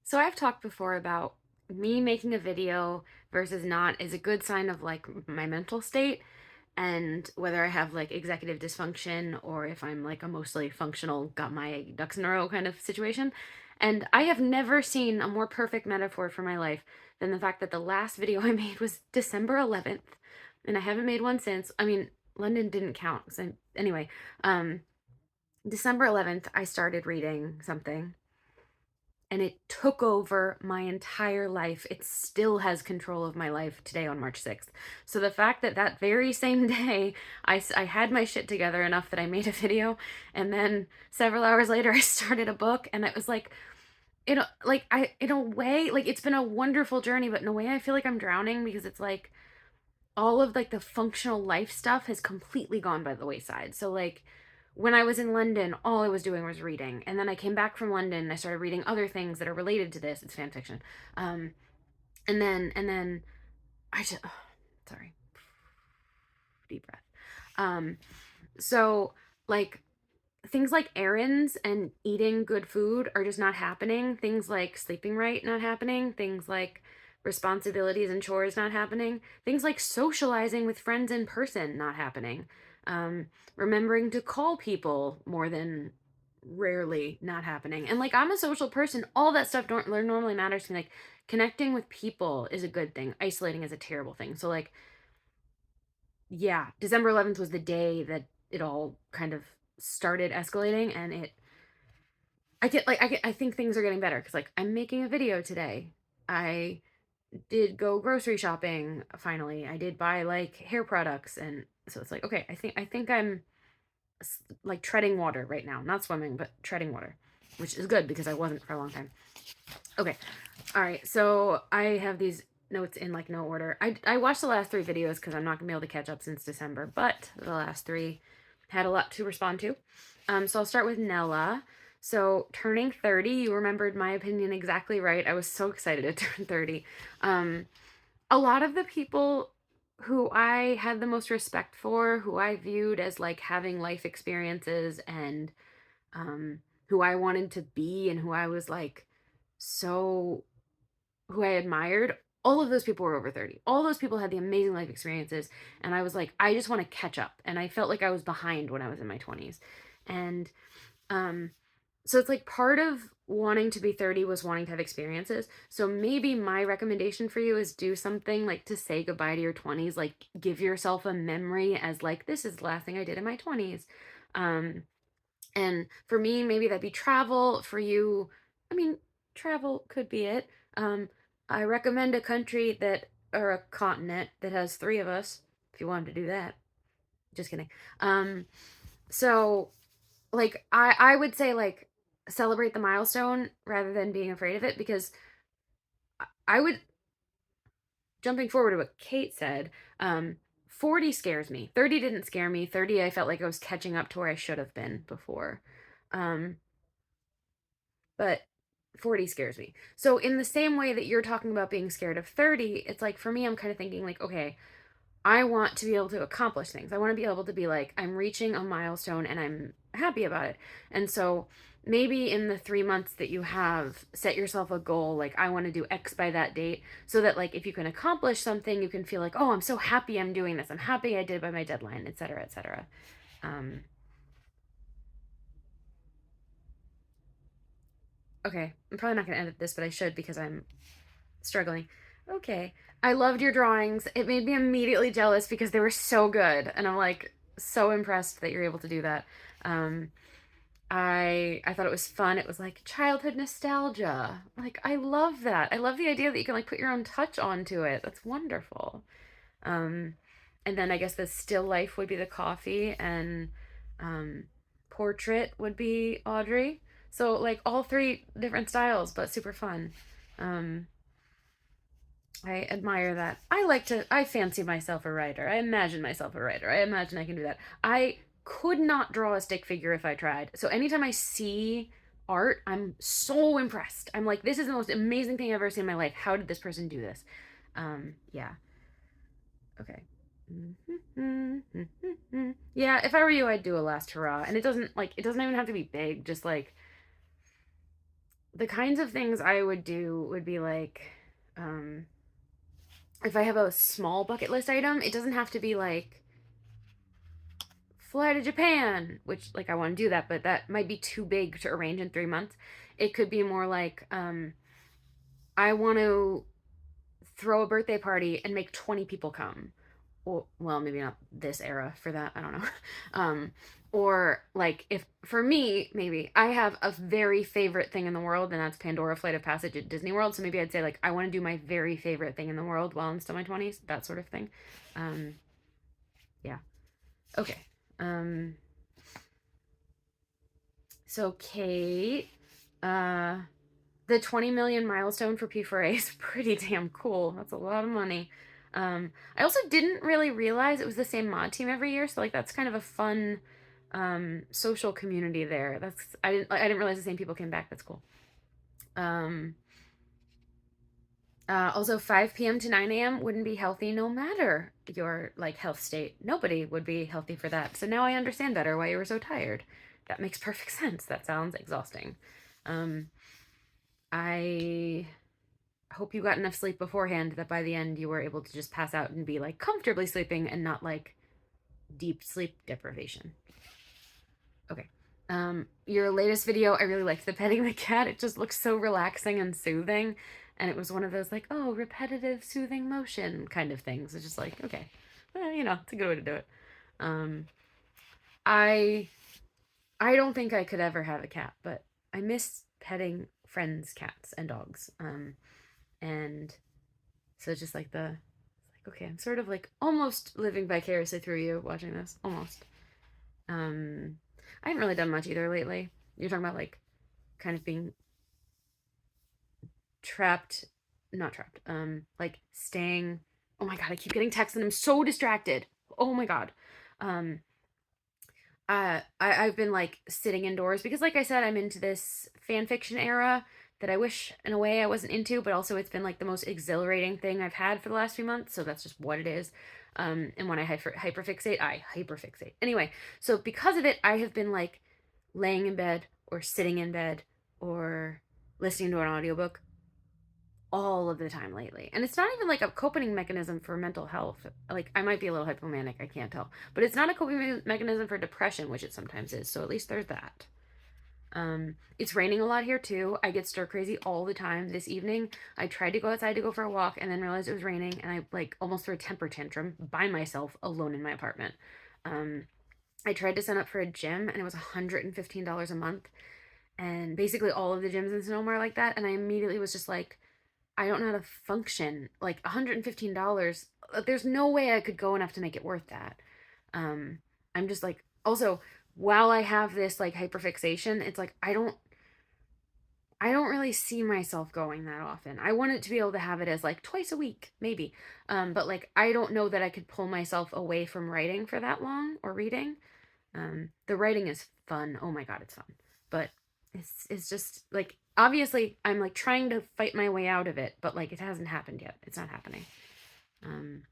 So I've talked before about me making a video versus not is a good sign of like my mental state and whether I have like executive dysfunction or if I'm like a mostly functional, got my ducks in a row kind of situation. And I have never seen a more perfect metaphor for my life than the fact that the last video I made was December 11th and I haven't made one since. I mean, London didn't count. So anyway, um December 11th I started reading something and it took over my entire life. It still has control of my life today on March 6th. So the fact that that very same day I had my shit together enough that I made a video, and then several hours later I started a book, and it was like, in a way, like it's been a wonderful journey, but in a way I feel like I'm drowning because it's like all of like the functional life stuff has completely gone by the wayside. So like when I was in London, all I was doing was reading. And then I came back from London and I started reading other things that are related to this. It's fan fiction. Um and then I just sorry, deep breath. Um so like things like errands and eating good food are just not happening. Things like sleeping right not happening. Things like responsibilities and chores not happening. Things like socializing with friends in person not happening. Um, Remembering to call people more than rarely not happening. And like I'm a social person, all that stuff don't normally matters to me. Like connecting with people is a good thing. Isolating is a terrible thing. So like yeah, December 11th was the day that it all kind of started escalating, and I think things are getting better because like I'm making a video today. I did go grocery shopping finally. I did buy like hair products, and so it's like okay, I think I'm like treading water right now. Not swimming, but treading water, which is good because I wasn't for a long time. Okay. All right. So I have these notes in like no order. I watched the last three videos because I'm not gonna be able to catch up since December, but the last three had a lot to respond to. So I'll start with Nella. So turning 30, you remembered my opinion exactly right. I was so excited to turn 30. Um, a lot of the people who I had the most respect for, who I viewed as like having life experiences and who I wanted to be and who I was like so who I admired, all of those people were over 30. All those people had the amazing life experiences. And I was like, I just want to catch up. And I felt like I was behind when I was in my 20s. And um, so it's like part of wanting to be 30 was wanting to have experiences. So maybe my recommendation for you is do something like to say goodbye to your 20s, like give yourself a memory as like, this is the last thing I did in my 20s. Um, and for me, maybe that'd be travel. For you, I mean, travel could be it. Um, I recommend a country that, or a continent that has three of us, if you wanted to do that. Just kidding. Um, so like I would say like celebrate the milestone rather than being afraid of it because I would jumping forward to what Kate said, 40 scares me. 30 didn't scare me. 30 I felt like I was catching up to where I should have been before. Um, but 40 scares me. So in the same way that you're talking about being scared of 30, it's like for me I'm kind of thinking like, okay, I want to be able to accomplish things. I want to be able to be like I'm reaching a milestone and I'm happy about it. And so maybe in the 3 months that you have, set yourself a goal like I want to do X by that date so that like if you can accomplish something, you can feel like, "Oh, I'm so happy I'm doing this. I'm happy I did by my deadline," etc., etc. Um okay, I'm probably not going to edit this, but I should because I'm struggling. Okay. I loved your drawings. It made me immediately jealous because they were so good. And I'm like so impressed that you're able to do that. Um, I thought it was fun. It was like childhood nostalgia. Like I love that. I love the idea that you can like put your own touch onto it. That's wonderful. Um, and then I guess the still life would be the coffee and um, portrait would be Audrey. So like all three different styles, but super fun. Um, I admire that. I fancy myself a writer. I imagine myself a writer. I imagine I can do that. I could not draw a stick figure if I tried. So anytime I see art, I'm so impressed. I'm like, this is the most amazing thing I've ever seen in my life. How did this person do this? Yeah. Okay. Yeah, if I were you, I'd do a last hurrah. And it doesn't even have to be big, just like the kinds of things I would do would be like, um, if I have a small bucket list item, it doesn't have to be like fly to Japan, which like I want to do that, but that might be too big to arrange in 3 months. It could be more like, I want to throw a birthday party and make 20 people come. Well, maybe not this era for that. I don't know. Um, or like if for me, maybe I have a very favorite thing in the world, and that's Pandora Flight of Passage at Disney World. So maybe I'd say like I want to do my very favorite thing in the world while I'm still in my 20s, that sort of thing. Um, yeah. Okay. Um, so Kate, uh, the 20 million milestone for P4A is pretty damn cool. That's a lot of money. I also didn't really realize it was the same mod team every year, so like that's kind of a fun social community there. That's I didn't realize the same people came back. That's cool. Um, also 5 p.m. to 9 a.m. wouldn't be healthy no matter your like health state. Nobody would be healthy for that. So now I understand better why you were so tired. That makes perfect sense. That sounds exhausting. Um, I hope you got enough sleep beforehand that by the end you were able to just pass out and be like comfortably sleeping and not like deep sleep deprivation. Okay. Your latest video, I really liked the petting the cat. It just looks so relaxing and soothing. And it was one of those like, oh, repetitive soothing motion kind of things. It's just like, okay, it's a good way to do it. Um, I I don't think I could ever have a cat, but I miss petting friends' cats and dogs. And so it's just like okay, I'm sort of like almost living vicariously through you watching this. Almost. I haven't really done much either lately. You're talking about like kind of being trapped, not trapped, like staying. Oh my god, I keep getting texts and I'm so distracted. Oh my god. Um, I've been like sitting indoors because, like I said, I'm into this fan fiction era that I wish in a way I wasn't into, but also it's been like the most exhilarating thing I've had for the last few months. So that's just what it is. And when I hyperfixate, I hyperfixate. Anyway, so because of it, I have been like laying in bed or sitting in bed or listening to an audiobook all of the time lately. And it's not even like a coping mechanism for mental health. Like I might be a little hypomanic, I can't tell. But it's not a coping mechanism for depression, which it sometimes is. So at least there's that. It's raining a lot here too. I get stir crazy all the time. This evening, I tried to go outside to go for a walk and then realized it was raining and I like almost threw a temper tantrum by myself alone in my apartment. Um, I tried to sign up for a gym and it was $115 a month. And basically all of the gyms in Sonoma are like that. And I immediately was just like, I don't know how to function. Like $115, there's no way I could go enough to make it worth that. I'm just like, also, while I have this like hyperfixation, it's like I don't really see myself going that often. I want it to be able to have it as like twice a week, maybe. But like I don't know that I could pull myself away from writing for that long or reading. The writing is fun. Oh my god, it's fun. But it's just like obviously I'm like trying to fight my way out of it, but like it hasn't happened yet. It's not happening. Um,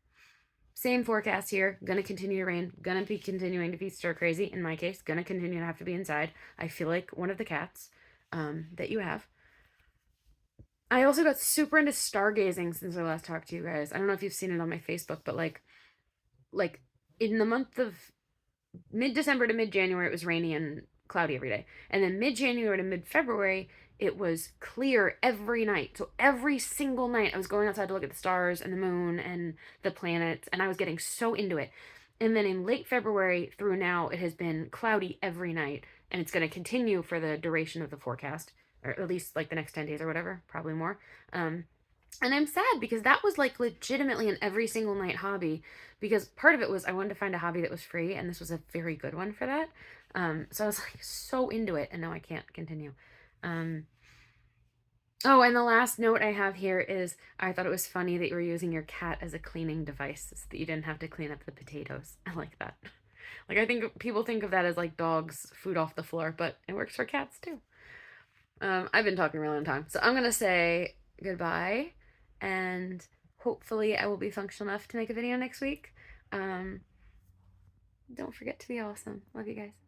Same forecast here. Gonna continue to rain. Gonna be continuing to be stir crazy. In my case, gonna continue to have to be inside. I feel like one of the cats that you have. I also got super into stargazing since I last talked to you guys. I don't know if you've seen it on my Facebook, but like in the month of mid-December to mid-January, it was rainy and cloudy every day. And then mid-January to mid-February, it was clear every night. So every single night, I was going outside to look at the stars and the moon and the planets, and I was getting so into it. And then in late February through now, it has been cloudy every night, and it's going to continue for the duration of the forecast, or at least like the next 10 days or whatever, probably more. Um, and I'm sad because that was like legitimately an every single night hobby because part of it was I wanted to find a hobby that was free and this was a very good one for that. So I was like so into it and now I can't continue. Um, oh, and the last note I have here is I thought it was funny that you were using your cat as a cleaning device so that you didn't have to clean up the potatoes. I like that. Like I think people think of that as like dogs' food off the floor, but it works for cats too. I've been talking a really long time, so I'm gonna say goodbye, and hopefully I will be functional enough to make a video next week. Um, don't forget to be awesome. Love you guys.